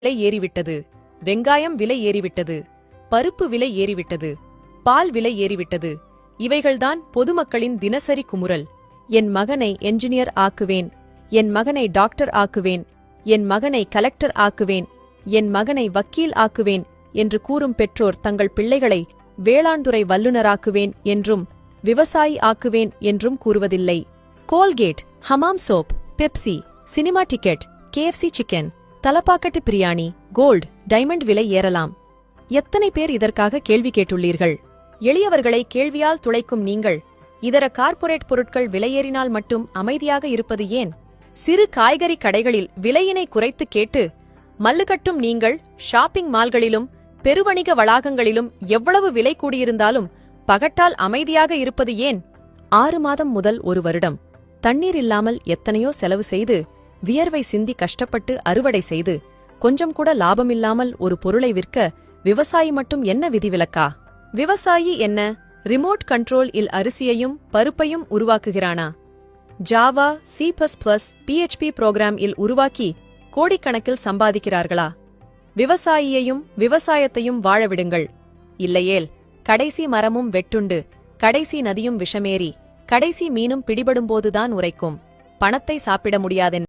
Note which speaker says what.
Speaker 1: விலை ஏறிவிட்டது, வெங்காயம் விலை ஏறிவிட்டது, பருப்பு விலை ஏறிவிட்டது, பால் விலை ஏறிவிட்டது. இவைகள்தான் பொதுமக்களின் தினசரி குமுறல். என் மகனை என்ஜினியர் ஆக்குவேன், என் மகனை டாக்டர் ஆக்குவேன், என் மகனை கலெக்டர் ஆக்குவேன், என் மகனை வக்கீல் ஆக்குவேன் என்று கூறும் பெற்றோர் தங்கள் பிள்ளைகளை வேளாண்துறை வல்லுநராக்குவேன் என்றும் விவசாயி ஆக்குவேன் என்றும் கூறுவதில்லை. Colgate, Hamam soap, Pepsi, cinema ticket, KFC chicken, Thalappakatti biryani, gold, diamond விலை ஏறலாம். எத்தனை பேர் இதற்காக கேள்வி கேட்டுள்ளீர்கள்? எளியவர்களை கேள்வியால் துளைக்கும் நீங்கள் இதர கார்ப்பரேட் பொருட்கள் விலையேறினால் மட்டும் அமைதியாக இருப்பது ஏன்? சிறு காய்கறி கடைகளில் விலையினை குறைத்து கேட்டு மல்லுகட்டும் நீங்கள் ஷாப்பிங் மால்களிலும் பெருவணிக வளாகங்களிலும் எவ்வளவு விலை கூடியிருந்தாலும் பகட்டால் அமைதியாக இருப்பது ஏன்? 6 மாதம் முதல் 1 வருடம் தண்ணீர் இல்லாமல் எத்தனையோ செலவு செய்து வியர்வை சிந்தி கஷ்டப்பட்டு அறுவடை செய்து கொஞ்சம் கூட லாபமில்லாமல் ஒரு பொருளை விற்க விவசாயி மட்டும் என்ன விதிவிலக்கா? விவசாயி என்ன ரிமோட் கண்ட்ரோல் இல் அரிசியையும் பருப்பையும் உருவாக்குகிறானா? ஜாவா, C++, PHP புரோகிராம் இல் உருவாக்கி கோடிக்கணக்கில் சம்பாதிக்கிறார்களா? விவசாயியையும் விவசாயத்தையும் வாழவிடுங்கள். இல்லையேல் கடைசி மரமும் வெட்டுண்டு, கடைசி நதியும் விஷமேறி, கடைசி மீனும் பிடிபடும்போதுதான் உரைக்கும். பணத்தை சாப்பிட முடியாதென்